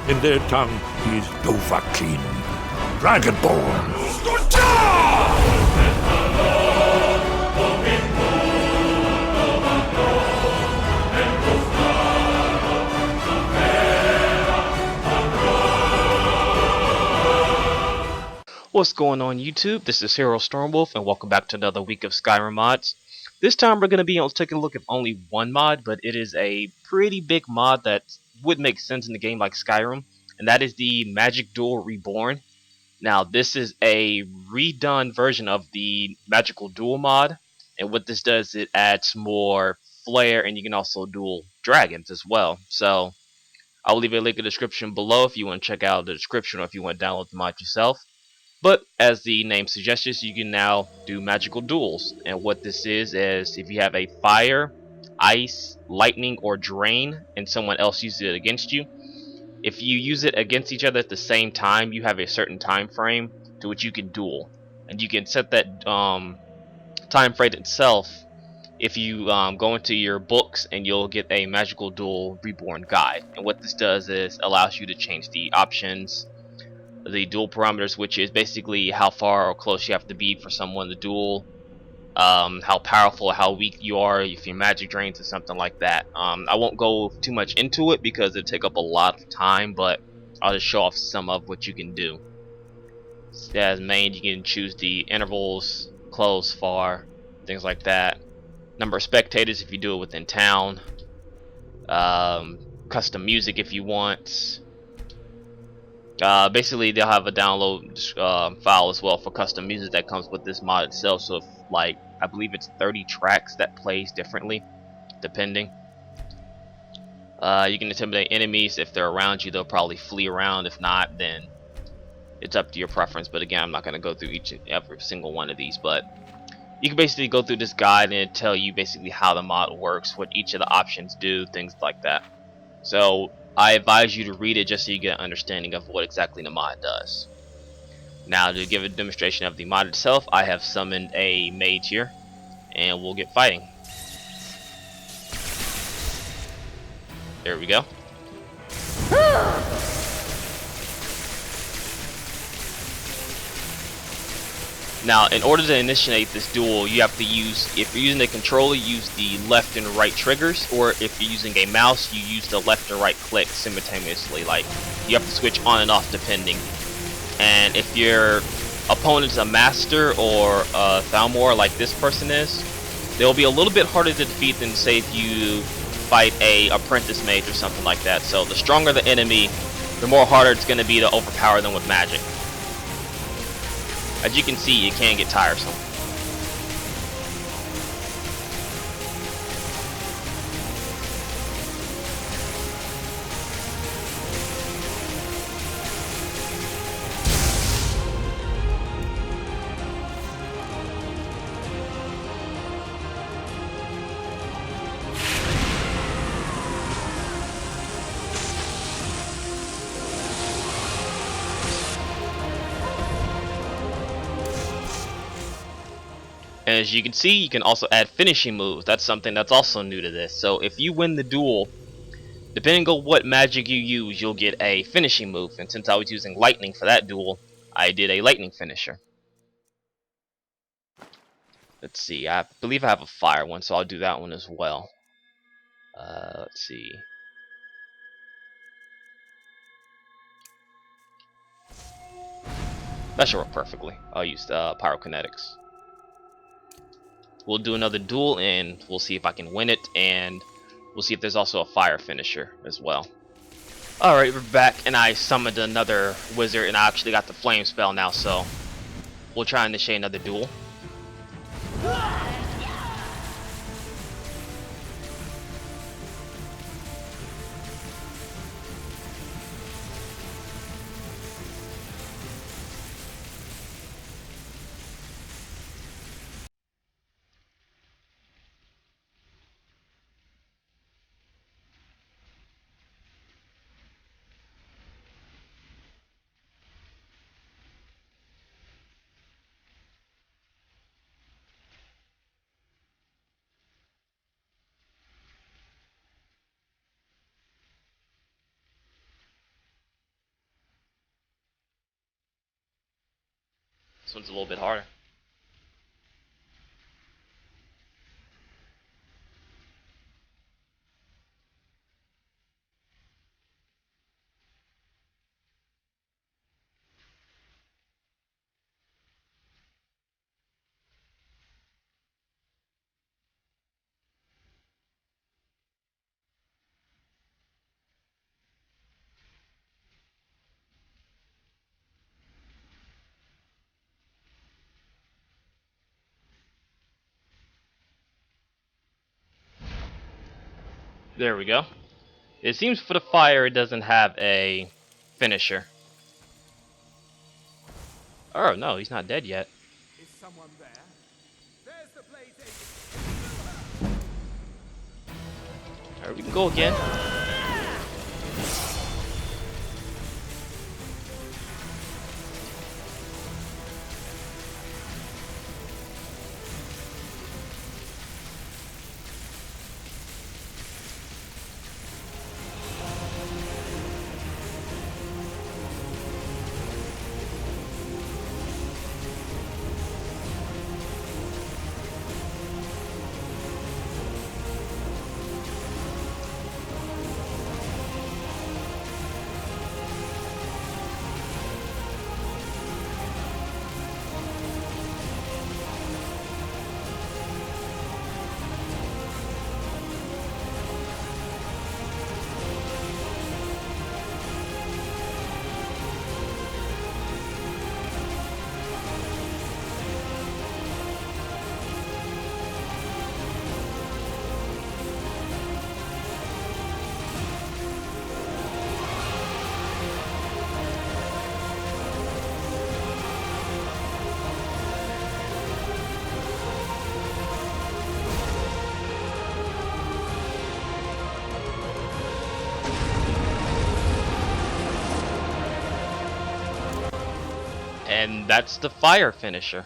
In their tongue, he is Dovahkiin, Dragonborn. What's going on YouTube? This is Hero Stormwolf and welcome back to another week of Skyrim mods. This time we're going to be taking a look at only one mod, but it is a pretty big mod that would make sense in a game like Skyrim, and that is the Magic Duel Reborn. Now this is a redone version of the Magical Duel mod, and what this does, it adds more flair and you can also duel dragons as well. So I'll leave a link in the description below if you want to check out the description or if you want to download the mod yourself. But as the name suggests, you can now do magical duels. And what this is if you have a fire, ice, lightning, or drain, and someone else uses it against you, if you use it against each other at the same time, you have a certain time frame to which you can duel. And you can set that time frame itself if you go into your books and you'll get a Magical Duel Reborn guide. And what this does is allows you to change the options, the duel parameters, which is basically how far or close you have to be for someone to duel, how powerful or how weak you are, if your magic drains or something like that. I won't go too much into it because it'll take up a lot of time, but I'll just show off some of what you can do. As main, you can choose the intervals, close, far, things like that. Number of spectators if you do it within town. Custom music if you want. Basically they'll have a download file as well for custom music that comes with this mod itself, so if, like, I believe it's 30 tracks that plays differently depending. You can intimidate enemies. If they're around you, they'll probably flee around. If not, then it's up to your preference, but again, I'm not going to go through each and every single one of these, but you can basically go through this guide and tell you basically how the mod works, what each of the options do, things like that. So I advise you to read it just so you get an understanding of what exactly the mod does. Now, to give a demonstration of the mod itself, I have summoned a mage here, and we'll get fighting. There we go. Now, in order to initiate this duel, you have to use, if you're using a controller, use the left and right triggers, or if you're using a mouse, you use the left and right click simultaneously. Like, you have to switch on and off depending. And if your opponent's a master or a Thalmor like this person is, they'll be a little bit harder to defeat than, say, if you fight a apprentice mage or something like that. So the stronger the enemy, the more harder it's going to be to overpower them with magic. As you can see, it can get tiresome. As you can see, you can also add finishing moves. That's something that's also new to this. So if you win the duel, depending on what magic you use, you'll get a finishing move. And since I was using lightning for that duel, I did a lightning finisher. Let's see, I believe I have a fire one, so I'll do that one as well. Let's see. That should work perfectly. I'll use the pyrokinetics. We'll do another duel and we'll see if I can win it, and we'll see if there's also a fire finisher as well. Alright, we're back, and I summoned another wizard, and I actually got the flame spell now, so we'll try and initiate another duel. one's a little bit harder. There we go. It seems for the fire it doesn't have a finisher. Oh no, he's not dead yet. Is someone there? There's the blazing. Alright, we can go again. And that's the fire finisher.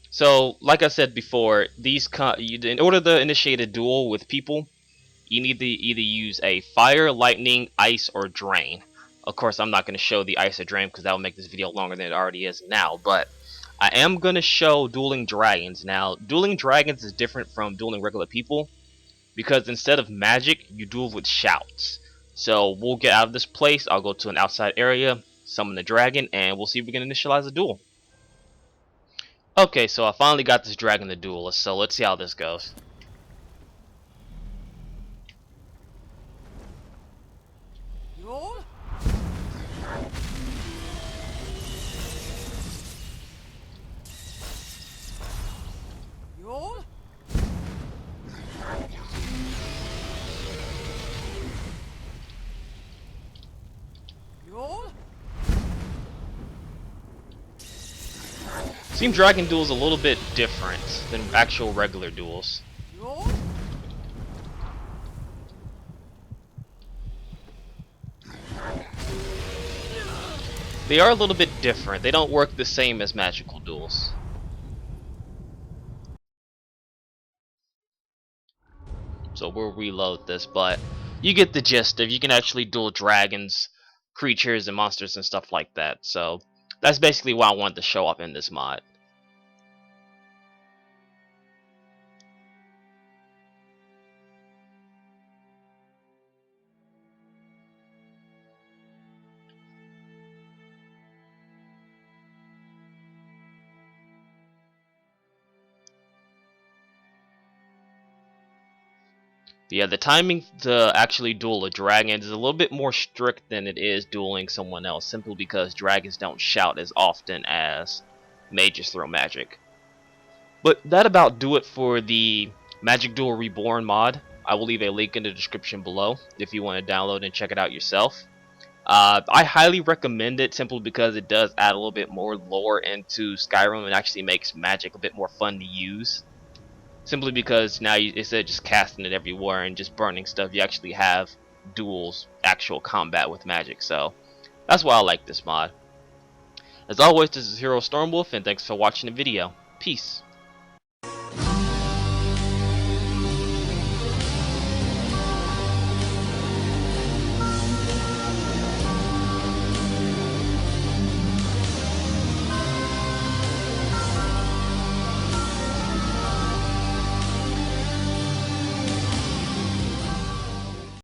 So, like I said before, in order to initiate a duel with people, you need to either use a fire, lightning, ice, or drain. Of course, I'm not going to show the ice or drain because that will make this video longer than it already is now, but I am going to show dueling dragons. Now, dueling dragons is different from dueling regular people because instead of magic, you duel with shouts. So, we'll get out of this place, I'll go to an outside area, summon the dragon, and we'll see if we can initialize a duel. Okay, so I finally got this dragon to duel us, so let's see how this goes. You're? You're? You're? Seems dragon duels a little bit different than actual regular duels. You're? They are a little bit different. They don't work the same as magical duels. So we'll reload this, but you get the gist of you can actually duel dragons, creatures, and monsters and stuff like that. So that's basically what I wanted to show up in this mod. Yeah, the timing to actually duel a dragon is a little bit more strict than it is dueling someone else, simply because dragons don't shout as often as mages throw magic. But that about do it for the Magic Duel Reborn mod. I will leave a link in the description below if you want to download and check it out yourself. I highly recommend it simply because it does add a little bit more lore into Skyrim and actually makes magic a bit more fun to use. Simply because now instead of just casting it everywhere and just burning stuff, you actually have duels, actual combat with magic. So that's why I like this mod. As always, this is Hero Stormwolf, and thanks for watching the video. Peace.